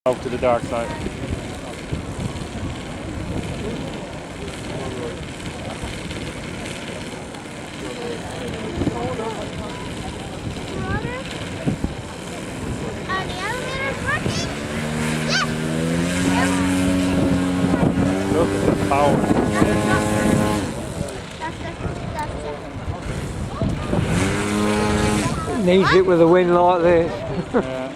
To the dark side. Look at the power. Needs it with a wind like this. Yeah.